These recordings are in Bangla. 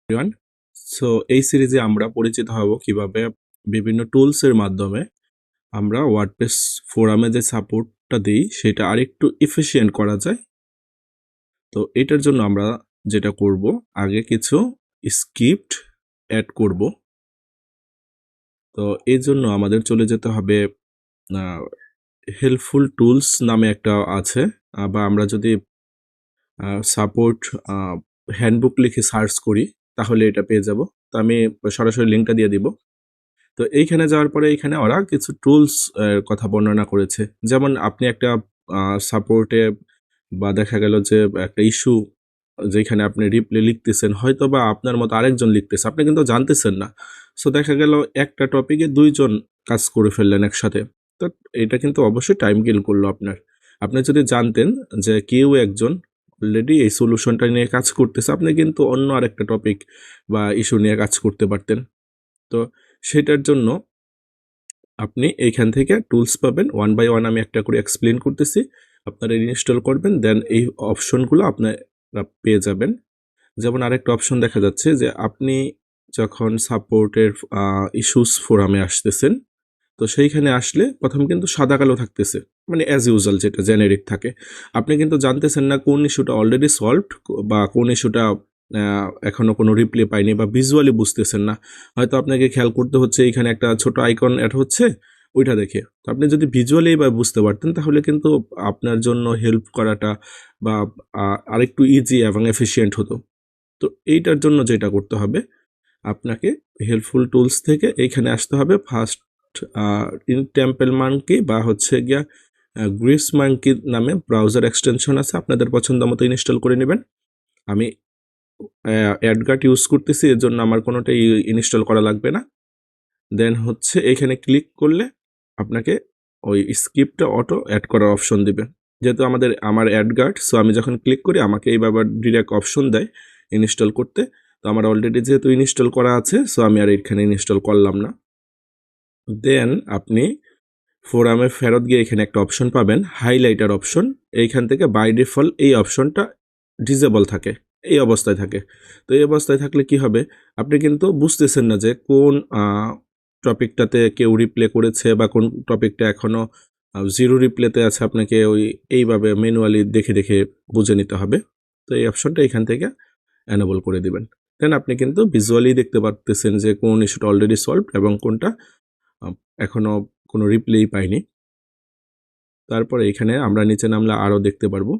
এভরিওয়ান। সো এই সিরিজে আমরা পরিচিত হব কিভাবে বিভিন্ন টুলসের মাধ্যমে আমরা ওয়ার্ডপ্রেস ফোরামে যে সাপোর্টটা দিই সেটা আরেকটু এফিশিয়েন্ট করা যায়। তো এটার জন্য আমরা যেটা করব, আগে কিছু স্ক্রিপ্ট অ্যাড করব। তো এই জন্য আমাদের চলে যেতে হবে হেল্পফুল টুলস নামে একটা আছে, বা আমরা যদি সাপোর্ট হ্যান্ডবুক লিখে সার্চ করি তাহলে এটা পেয়ে যাব। তো আমি সরাসরি লিঙ্কটা দিয়ে দিব। তো এইখানে যাওয়ার পরে এইখানে ওরা কিছু টুলস কথা বর্ণনা করেছে। যেমন আপনি একটা সাপোর্টে বা দেখা গেল যে একটা ইস্যু যেখানে আপনি রিপ্লে লিখতেছেন, হয়তোবা আপনার মতো আরেকজন লিখতেছে, আপনি কিন্তু জানতেছেন না। সো দেখা গেল একটা টপিকে ২ জন কাজ করে ফেললেন একসাথে। তো এটা কিন্তু অবশ্যই টাইম কিল করলো আপনার। আপনি যদি জানতেন যে কেউ একজন অলরেডি এই সলিউশনটা নিয়ে কাজ করতেছে, আপনি কিন্তু অন্য আরেকটা টপিক বা ইস্যু নিয়ে কাজ করতে পারতেন। তো সেটার জন্য আপনি এইখান থেকে টুলস পাবেন, ওয়ান বাই ওয়ান আমি একটা করে এক্সপ্লেন করতেছি। আপনারা ইনস্টল করবেন, দেন এই অপশনগুলো আপনারা পেয়ে যাবেন। যেমন আরেকটা অপশন দেখা যাচ্ছে যে আপনি যখন সাপোর্টের ইস্যুস ফোরামে আসতেছেন, তো সেইখানে আসলে প্রথম কিন্তু সাদা কালো থাকতেছে, মানে অ্যাজ ইউজুয়াল যেটা জেনারিক থাকে। আপনি কিন্তু জানতেছেন না কোন ইস্যুটা অলরেডি সলভড বা কোন ইস্যুটা এখনো কোনো রিপ্লে পায়নি, বা ভিজুয়ালি বুঝতেছেন না। হয়তো আপনাকে খেয়াল করতে হচ্ছে এইখানে একটা ছোট আইকন অ্যাড হচ্ছে, ওইটা দেখে। তো আপনি যদি ভিজুয়ালি এবার বুঝতে পারতেন তাহলে কিন্তু আপনার জন্য হেল্প করাটা বা আরেকটু ইজি এবং এফিশিয়েন্ট হতো। তো এইটার জন্য যেটা করতে হবে, আপনাকে হেল্পফুল টুলস থেকে এইখানে আসতে হবে। ফার্স্ট ইন টেম্পল মাঙ্কি বা হচ্ছে গিয়া গ্রিস মাঙ্কি নামে ব্রাউজার এক্সটেনশন আছে, আপনাদের পছন্দ মতো ইনস্টল করে নেবেন। আমি অ্যাডগার্ট ইউজ করতেছি, এর জন্য আমার কোনোটাই ইনস্টল করা লাগবে না। দেন হচ্ছে এখানে ক্লিক করলে আপনাকে ওই স্ক্রিপ্টটা অটো অ্যাড করার অপশন দিবে। যেহেতু আমার অ্যাডগার্ট, সো আমি যখন ক্লিক করি আমাকে এইভাবে ডিরেক্ট অপশন দেয় ইনস্টল করতে। তো আমার অলরেডি যেহেতু ইনস্টল করা আছে, সো আমি আর এখানে ইনস্টল করলাম না। দেন আপনি ফোরামে ফেরত গিয়ে এখানে একটা অপশন পাবেন, হাইলাইটার অপশন। এইখান থেকে বাই ডিফল্ট এই অপশনটা ডিজেবল থাকে, এই অবস্থায় থাকে। তো এই অবস্থায় থাকলে কি হবে, আপনি কিন্তু বুঝতেছেন না যে কোন টপিকটাতে কেউ রিপ্লে করেছে বা কোন টপিকটা এখনও জিরো রিপ্লেতে আছে। আপনাকে এইভাবে ম্যানুয়ালি দেখে দেখে বুঝে নিতে হবে। তো এই অপশনটা এখান থেকে এনেবল করে দিবেন। দেন আপনি কিন্তু ভিজুয়ালি দেখতে পারতেছেন যে কোন ইস্যুটা অলরেডি সলভড এবং কোনটা এখনও কোনো রিপ্লেই পায়নি। তারপরে এখানে আমরা নিচে নামলে আরও দেখতে পারবো।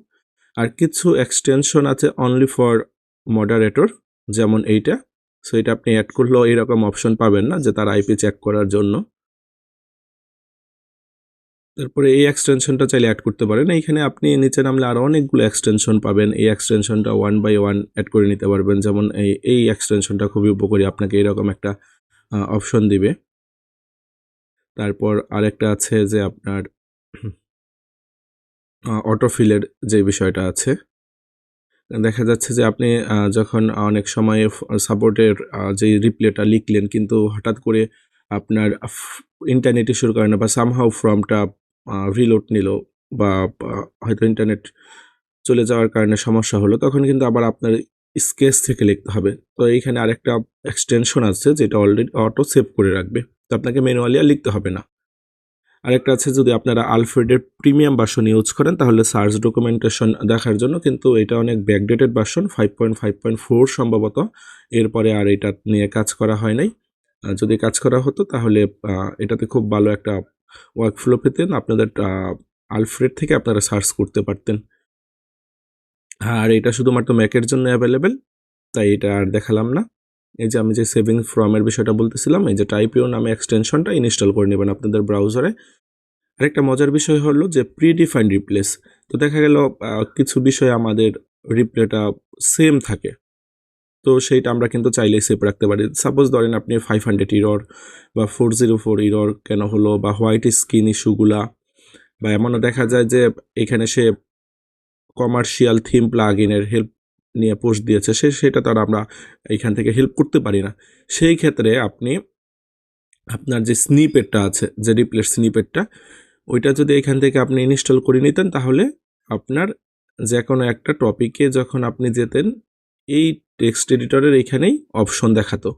আর কিছু এক্সটেনশন আছে অনলি ফর মডারেটর, যেমন এইটা। সো এটা আপনি অ্যাড করলেও এরকম অপশন পাবেন না যে তার আইপি চেক করার জন্য। তারপরে এই এক্সটেনশনটা চাইলে অ্যাড করতে পারেন। এইখানে আপনি নিচে নামলে আরও অনেকগুলো এক্সটেনশন পাবেন। এই এক্সটেনশনটা ওয়ান বাই ওয়ান অ্যাড করে নিতে পারবেন। যেমন এই এক্সটেনশনটা খুবই উপকারী, আপনাকে এরকম একটা অপশন দিবে। তারপর আরেকটা আছে যে আপনার অটোফিলের যে বিষয়টা আছে, দেখা যাচ্ছে যে আপনি যখন অনেক সময় সাপোর্টের যে রিপ্লেটা লিখলেন, কিন্তু হঠাৎ করে আপনার ইন্টারনেট ইস্যুর কারণে বা সামহাউ ফর্মটা রিলোড নিল, বা হয়তো ইন্টারনেট চলে যাওয়ার কারণে সমস্যা হলো, তখন কিন্তু আবার আপনার স্কেচ থেকে লিখতে হবে। তো এইখানে আরেকটা এক্সটেনশন আছে যেটা অলরেডি অটো সেভ করে রাখবে, তো আপনাকে ম্যানুয়ালি আর লিখতে হবে না। আরেকটা আছে, যদি আপনারা আলফ্রেডের প্রিমিয়াম ভার্সন ইউজ করেন তাহলে সার্চ ডকুমেন্টেশন দেখার জন্য, কিন্তু এটা অনেক ব্যাকডেটেড ভার্সন 5.5.4 সম্ভবত। এরপরে আর এটা নিয়ে কাজ করা হয় নাই। যদি কাজ করা হতো তাহলে এটাতে খুব ভালো একটা ওয়ার্কফ্লো পেতেন, আপনাদের আলফ্রেড থেকে আপনারা সার্চ করতে পারতেন। আর এটা শুধুমাত্র ম্যাকের জন্য অ্যাভেলেবেল, তাই এটা আর দেখালাম না। এই যে আমি যে সেভিং ফ্রমের বিষয়টা বলতেছিলাম, এই যে টাইপিও নামে এক্সটেনশনটা ইনস্টল করে নেবেন আপনাদের ব্রাউজারে। আরেকটা মজার বিষয় হলো যে প্রিডিফাইন্ড রিপ্লেস। তো দেখা গেল কিছু বিষয় আমাদের রিপ্লেটা সেম থাকে, তো সেইটা আমরা কিন্তু চাইলেই সেভ রাখতে পারি। সাপোজ ধরেন আপনি 500 ইরর বা 404 ইরর কেন হলো, বা হোয়াইট স্কিন ইস্যুগুলা, বা এমনও দেখা যায় যে এখানে সে কমার্শিয়াল থিম প্লাগইনের হেল্প নিয়ে পোস্ট দিয়েছে, সেটা তো আর আমরা এইখান থেকে হেল্প করতে পারি না। সেই ক্ষেত্রে আপনি আপনার যে স্নিপেটটা আছে, যে রিপ্লেস স্নিপেটটা, ওইটা যদি এখান থেকে আপনি ইনস্টল করে নিতেন তাহলে আপনার যে কোনো একটা টপিকে যখন আপনি যেতেন, এই টেক্সট এডিটরের এখানেই অপশন দেখাতো।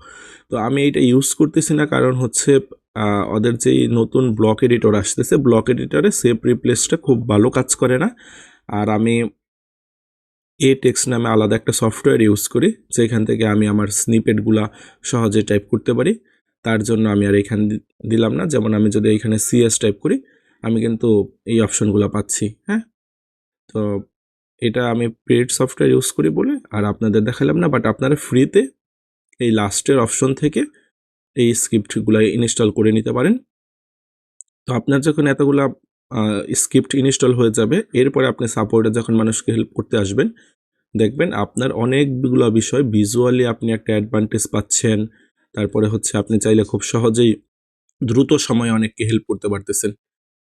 তো আমি এটা ইউজ করতেছি না, কারণ হচ্ছে ওদের যেই নতুন ব্লক এডিটর আসতেছে, ব্লক এডিটরে সেভ রিপ্লেসটা খুব ভালো কাজ করে না। আর আমি টেক্সট নামে আলাদা একটা সফটওয়্যার ইউজ করি, যেখান থেকে আমি আমার স্নিপেটগুলা সহজে টাইপ করতে পারি। তার জন্য আমি আর এখানে দিলাম না। যেমন আমি যদি এখানে সিএস টাইপ করি, আমি কিন্তু এই অপশনগুলো পাচ্ছি। হ্যাঁ, তো এটা আমি পেড সফটওয়্যার ইউজ করি বলে আর আপনাদের দেখালাম না, বাট আপনারা ফ্রিতে এই লাস্টের অপশন থেকে এই স্ক্রিপ্টগুলো ইনস্টল করে নিতে পারেন। তো আপনার যখন এতগুলা স্ক্রিপ্ট ইনস্টল হয়ে যাবে, এরপরে আপনি সাপোর্টে যখন মানুষকে হেল্প করতে আসবেন, দেখবেন আপনার অনেকগুলো বিষয় ভিজুয়ালি আপনি একটা অ্যাডভান্টেজ পাচ্ছেন। তারপরে হচ্ছে আপনি চাইলে খুব সহজেই দ্রুত সময়ে অনেককে হেল্প করতে পারতেছেন।